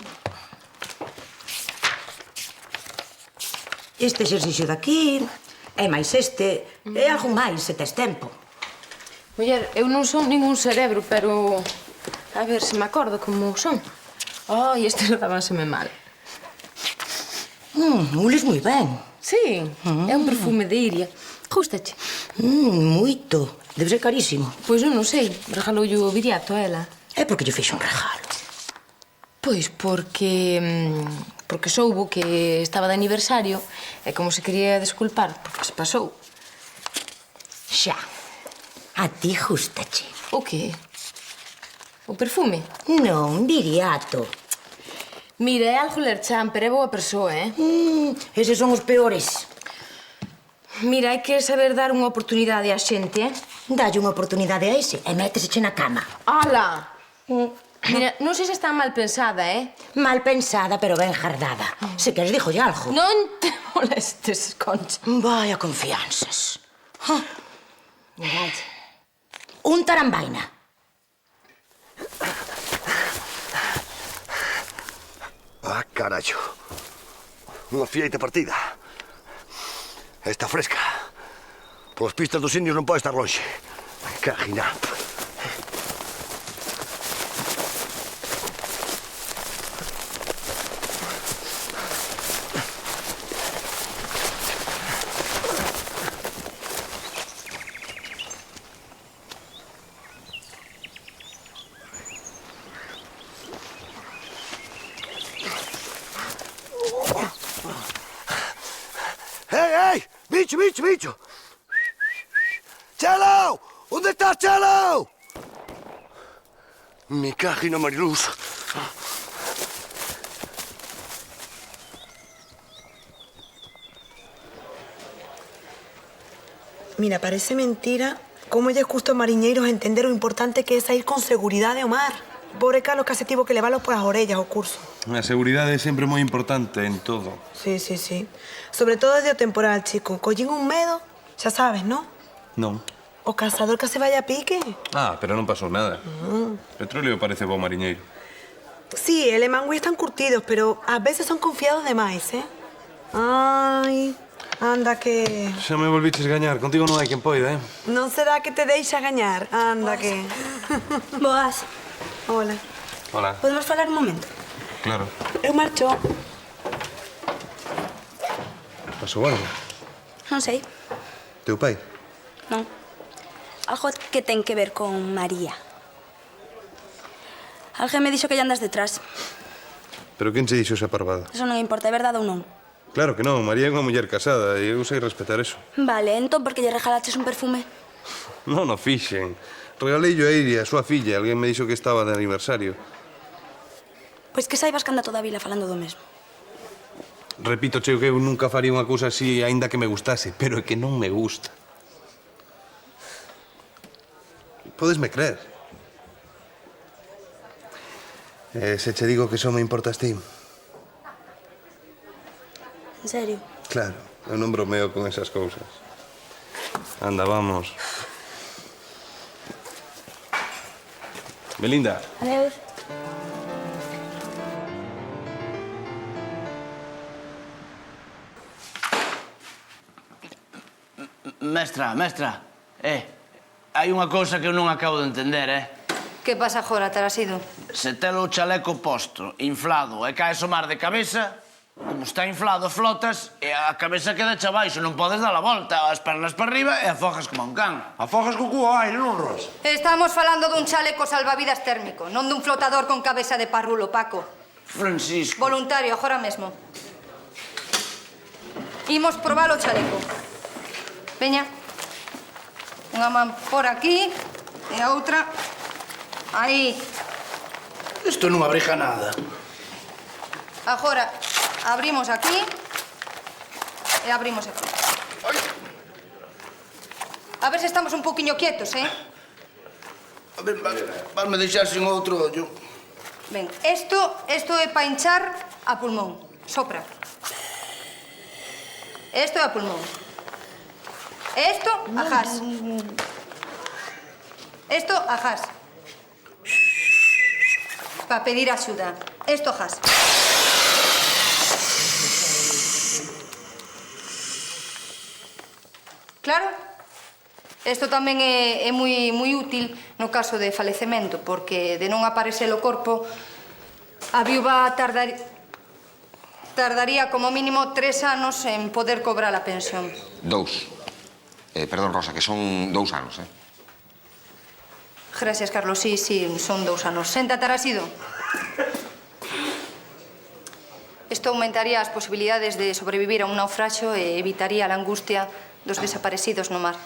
Este exercicio de aquí, e máis este, e algo máis, se tes tempo. Muller, eu non son ningún cerebro, pero... A ver, se me acordo como son. Ai, este dábanseme mal. Hules moi ben. Sí, é un perfume de Iria. Gústache? Moito. Debe ser carísimo. Pois eu non sei. Regaloulle o Viriato a ela. É porque lle fixo un regalo. Pois porque soubo que estaba de aniversario e como se quería desculpar porque se pasou. Xa. A ti gústache. O que? O perfume? Non, Viriato. Mira, é algo lerchán, pero é boa persoa, Eses son os peores. Mira, hai que saber dar unha oportunidade á xente, Dalle unha oportunidade a ese e méteseche na cama. Ala! Mira, non sei se está mal pensada, Mal pensada, pero ben jardada. Se queres, díjolle algo. Non te molestes, Concha. Vaya confianzas. Un tarambaina. Ah, carallo. Unha fieita partida. Está fresca. Polas pistas dos indios non pode estar lonxe. Cagina. ¡Ey! ¡Bicho, bicho, bicho! ¡Chelo! ¿Dónde estás, Chelo? Me cagino, Mariluz. Mira, parece mentira cómo lles custa aos mariñeiros entender o importante que é sair con seguridade ao mar. Pobre Carlos que se tivo que leválos polas orellas ao curso. A seguridade é sempre moi importante en todo. Sí. Sobre todo desde o temporal, chico. Collín un medo, xa sabes, ¿no? Non. O cazador que se vaya a pique. Ah, pero non pasou nada. Petróleo parece bo mariñeiro. Sí, el e Mangui están curtidos, pero ás veces son confiados demais, Ai, anda que... Xa me volviches gañar. Contigo non hai quen poida, Non será que te deixa gañar? Anda que... Boas. Hola. Hola. Podemos falar un momento? Claro. Eu marcho. Pasou algo? Non sei. Teu pai? Non. Algo que ten que ver con María. Alguén me dixo que lle andas detrás. Pero quen se dixo esa parvada? Eso non importa, é verdade ou non? Claro que non. María é unha muller casada e eu sei respetar eso. Vale, entón por que lle regalaches un perfume? Non o fixen. Regalei a Iria, a súa filla. Alguén me dixo que estaba de aniversario. Pois que saibas que anda toda a vila falando do mesmo. Repito, cheo, que eu nunca faría unha cousa así, aínda que me gustase, pero é que non me gusta. Podesme creer. Se che digo que só me importas ti. En serio? Claro, eu non bromeo con esas cousas. Anda, vamos. Belinda. Adeus. Mestra, hai unha cousa que eu non acabo de entender, Que pasa agora, Tarasido? Se telo o chaleco posto, inflado, e caes o mar de cabeza, como está inflado, flotas, e a cabeza queda xa baixo, non podes dar a volta, as pernas para arriba e afogas como un can. Afogas co cubo ao aire, non, Rosa? Estamos falando dun chaleco salvavidas térmico, non dun flotador con cabeza de parrulo, Paco. Francisco. Voluntario, agora mesmo. Imos probar o chaleco. Veña. Unha man por aquí e a outra aí. Isto non abriga nada. Agora abrimos aquí e abrimos aquí. A ver se estamos un poquinho quietos, A ver, vasme deixar sin outro ollo. Ben, isto é pa hinchar a pulmón. Sopra. Isto é a pulmón. Isto, ajás. Isto, ajás. Pa pedir axuda. Isto, ajás. Claro? Isto tamén é moi útil no caso de falecemento, porque de non aparecer o corpo, a viúva tardaría como mínimo 3 anos en poder cobrar a pensión. 2. Perdón, Rosa, que son 2 anos, Gracias, Carlos. Sí, son 2 anos. Senta, Tarasido. Isto aumentaría as posibilidades de sobrevivir a un naufraxio e evitaría a angustia dos desaparecidos no mar.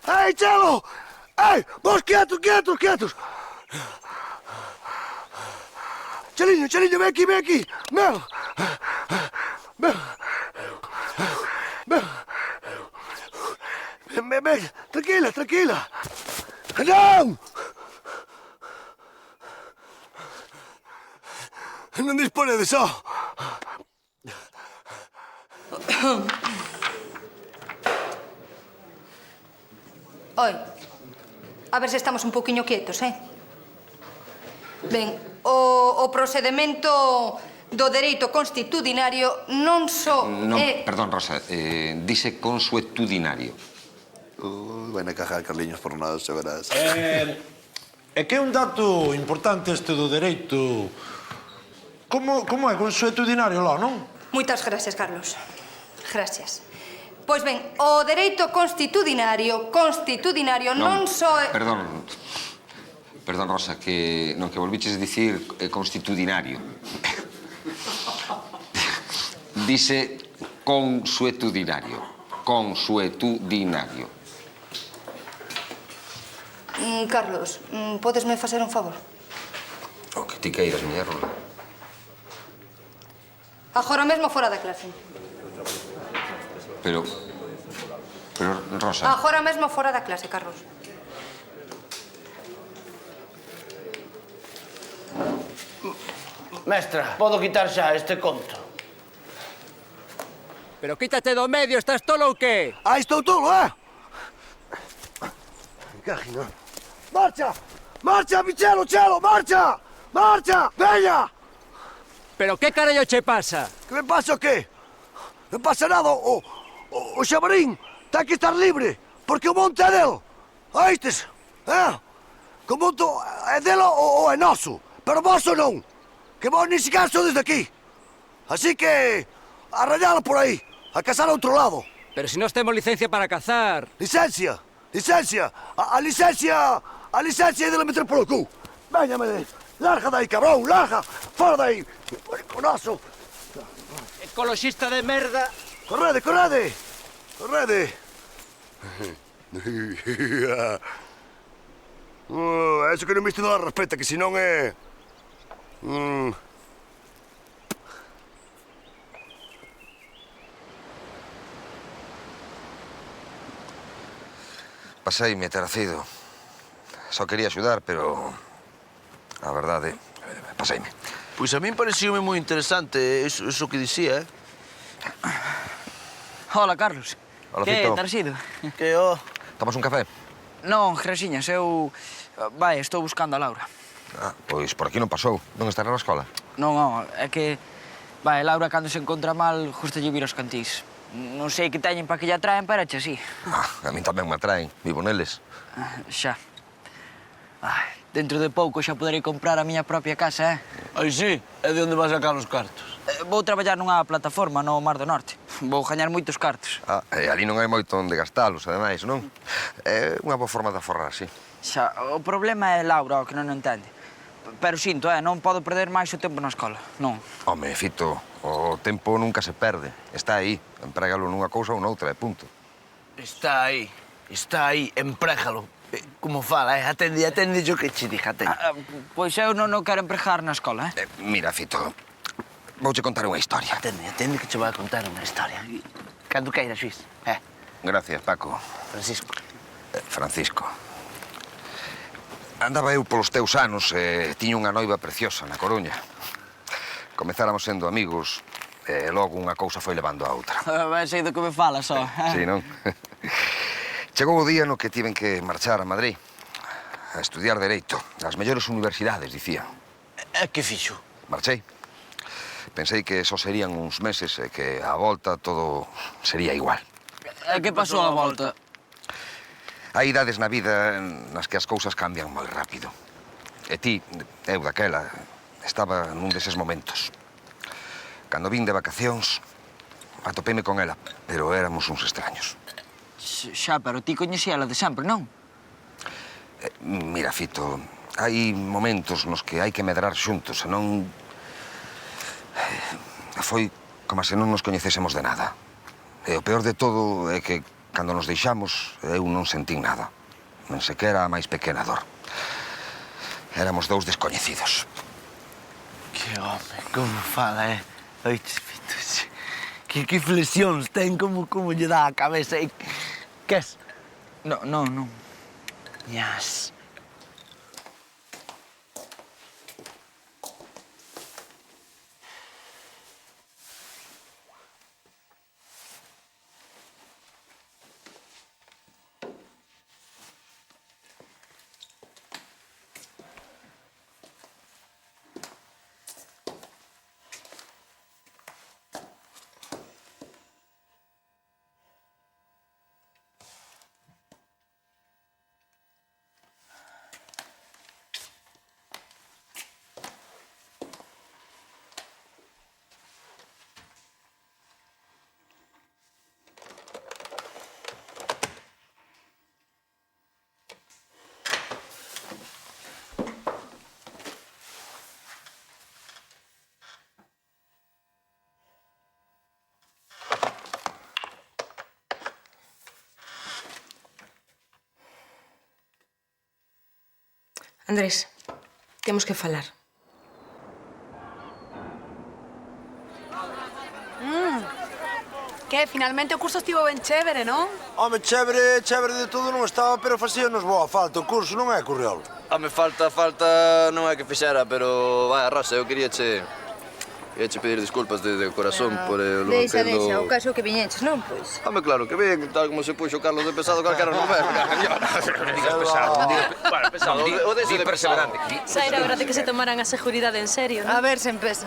Ei, Chelo! Ei, vos quietos, quietos, quietos! Chelinho, Chelinho, ven aquí, ven aquí! Ven! Ven! Ven! Ven, ven, ven! Tranquila, tranquila! Non! Non dispone de só! Oi, a ver se estamos un poquinho quietos, Ben, o procedimento do dereito constitucionario non só Non, é... perdón, Rosa, dice consuetudinario. Van a cajar Carliños por nada, se verás. É que é un dato importante este do dereito. Como é consuetudinario lá, non? Moitas gracias, Carlos. Gracias. Pois ben, o dereito constitucionario non só é... Perdón, Rosa, que non que volviches dicir constitucionario. Dice consuetudinario. Consuetudinario. Carlos, podesme facer un favor? O que ti queiras, miña Rosa. Agora mesmo fora da clase. Pero, Rosa... Agora mesmo fora da clase, Carlos. Mestra, podo quitar xa este conto? Pero quítate do medio, estás tolo ou qué? Ah, estou tolo, Cajina. Marcha! Marcha, Michelo, Chelo, marcha! Marcha! Veña! Pero que carallo che pasa? Que me pasa o qué? Non pasa nada, o xamarín ten que estar libre, porque o monte é del. Oístes? Que o monte é dela ou é noso, pero vosso non, que vos ni siquiera sodes daqui. Así que, a rayala por aí, a cazar a outro lado. Pero si nós temos licencia para cazar. Licencia, licencia, a licencia é de la meter polo cu. Véñame, larga daí, cabrón, larga, fora daí, mariconazo. Ecoloxista de merda. Correde, correde, correde. Eso que non viste dar respeta, que senón é... Paseime, Teracido. Só quería axudar, pero... A verdade, paseime. Pois a min parecíame moi interesante eso que dicía, Hola, Carlos. Hola, Que, Fito. Tarsido? Que, Tomas un café? Non, Grasiñas, eu... Vai, estou buscando a Laura. Ah, pois por aquí non pasou. Non estará na escola? Non, é que... Vai, Laura, cando se encontra mal, justo lle vir aos cantís. Non sei que teñen para que lle atraen, pero eche así. A min tamén me atraen. Vivo neles. Xa. Ai, dentro de pouco xa poderei comprar a miña propia casa, Ai, sí? E de onde vas sacar os cartos? Vou traballar nunha plataforma no Mar do Norte. Vou gañar moitos cartos. Ah, e ali non hai moito onde gastalos, ademais, non? É unha boa forma de aforrar, sí. Xa, o problema é Laura, o que non entende. Pero sinto, non podo perder máis o tempo na escola, non. Home, Fito, o tempo nunca se perde. Está aí. Emprégalo nunha cousa ou noutra, e punto. Está aí, emprégalo. Como fala, atende o que che diga, atende. Pois eu non quero empregar na escola, Mira, Fito, vouche contar unha historia. Atende que che vai a contar unha historia. Cando queiras, Luis. Gracias, Paco. Francisco. Francisco. Andaba eu polos teus anos e tiña unha noiva preciosa na Coruña. Comezáramos sendo amigos e logo unha cousa foi levando a outra. Ben sei do que me falas, só. Sí, non? Chegou o día no que tiven que marchar a Madrid a estudiar Dereito. As mellores universidades, dicía. E que fixo? Marchei. Pensei que só serían uns meses e que a volta todo sería igual. E que pasou a volta? Hai idades na vida nas que as cousas cambian moi rápido. E ti, eu daquela, estaba nun deses momentos. Cando vin de vacacións, atopeime con ela, pero éramos uns extraños. Xa, pero ti coñecíala de sempre, non? Mira, Fito, hai momentos nos que hai que medrar xuntos, senón... Foi como se non nos coñecésemos de nada. E o peor de todo é que Cando nos deixamos, eu non sentín nada. Non sequera a máis pequena dor. Éramos dous descoñecidos. Que home, como fala, Oiches, Pituxe. Que flexións ten, como lle dá a cabeza. Que es? Non. Ñas. Andrés, temos que falar. Que, finalmente o curso estivo ben chévere, non? Home, chévere de todo non estaba, pero facíanos boa falta. O curso non é Corriol. Home, falta non é que fixera, pero... Vai, Rosa, eu queríache pedir disculpas de corazón por o Deixa, o caso que viñeches, non, pois? Home, claro que ben, tal como se puxo Carlos de pesado, calquera non ver. Non digas pesado, non digas... Bueno, pesado, di perseverante. Xa era hora de que se tomaran a seguridade en serio, non? A ver se empeza.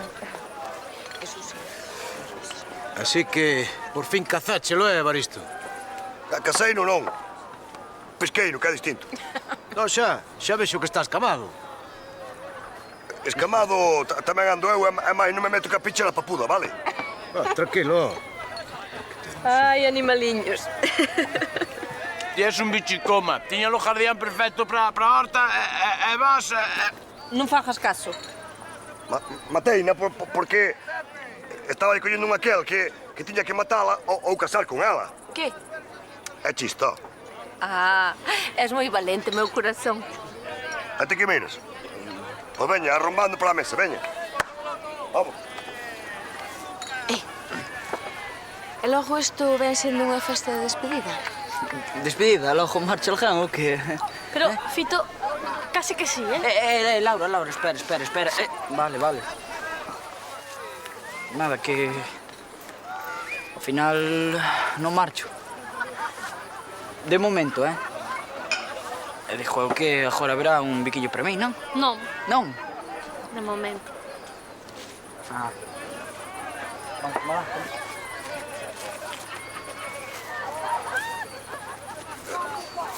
Así que, por fin cazáchelo, Evaristo? Caseino non. Pesqueiro, que é distinto. Non, xa vexo que estás camado. Escamado tamén ando eu, e máis non me meto capicha na papuda, vale? Tranquilo. Ai, animaliños. Ti és un bichicoma. Tiña o jardían perfecto para a horta e vas... Non fajas caso. Mateina porque estaba collendo un aquel que tiña que matala ou casar con ela. Que? É chista. Ah, és moi valente, meu corazón. A ti que miras? Pois veña, arrombando pola mesa, veña. Vamos. E logo isto ven sendo unha festa de despedida? Despedida, logo marcha el gan, ou que? Pero, Fito, casi que sí, eh? Laura, espera. Vale. Nada, que... Ao final non marcho. De momento, E dixo eu que agora haberá un biquillo para mí, non? Non. Non? De momento. Ah. Vamos lá.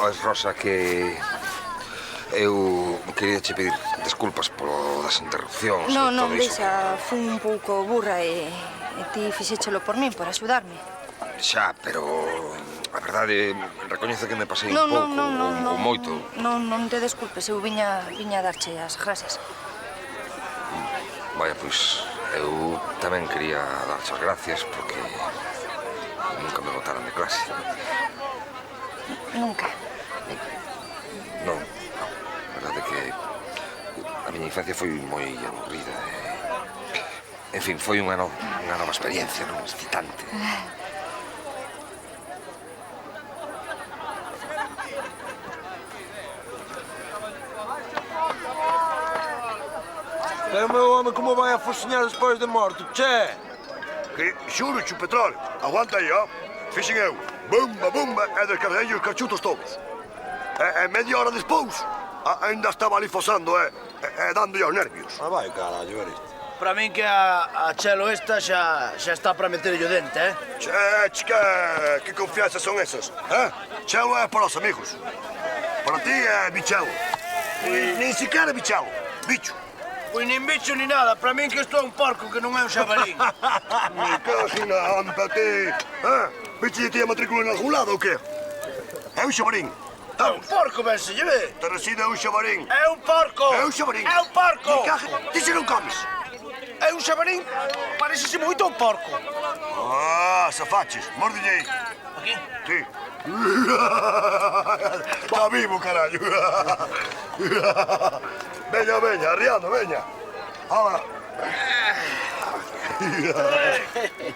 Ois, Rosa, que... Eu quería che pedir desculpas polo das interrupcións e Non, todo iso. deixa, fun un pouco burra e ti fixéchelo por min, por axudarme. Xa, pero... A verdade, recoñezo que me pasei un Non, pouco, ou moito. Non te desculpes, eu viña a darche as gracias. Vaya, pois, eu tamén quería darche as gracias porque nunca me botaran de clase. Nunca. Non. A verdade é que a miña infancia foi moi aburrida e... En fin, foi unha nova experiencia, non? Excitante. Pero o meu home como vai a fociñar despois de morto, che? Que xuro, chu petróleo. Aguanta aí, ó. Fixen eu. Bumba, e descarguei os cachutos todos. E media hora despois, ainda estaba ali fosando, e dándolle aos nervios. Vai, carallo, Evaristo. Para min que a Chelo esta xa está para meterlle o dente, Che, que confianzas son esas, Chelo é para os amigos. Para ti é bichelo. Nin siquiera bichelo, bicho. Pois nin bicho ni nada, para min que isto é un porco que non é un xabalín. Me cago na hampa, ti. Bicho lle tía matrícula en algún lado ou que? É un xabarín. É un porco, ben se lle ve. Te reside un xabarín. É un porco. É un xabarín. É un porco. Me cago, ti se non comes. É un xabarín, parecese moito a un porco. pasa, faches? Mórdille aí. Aquí? Sí. Está vivo, carallo. Veña, veña, arriando, veña. Hala.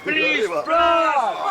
Please, bro!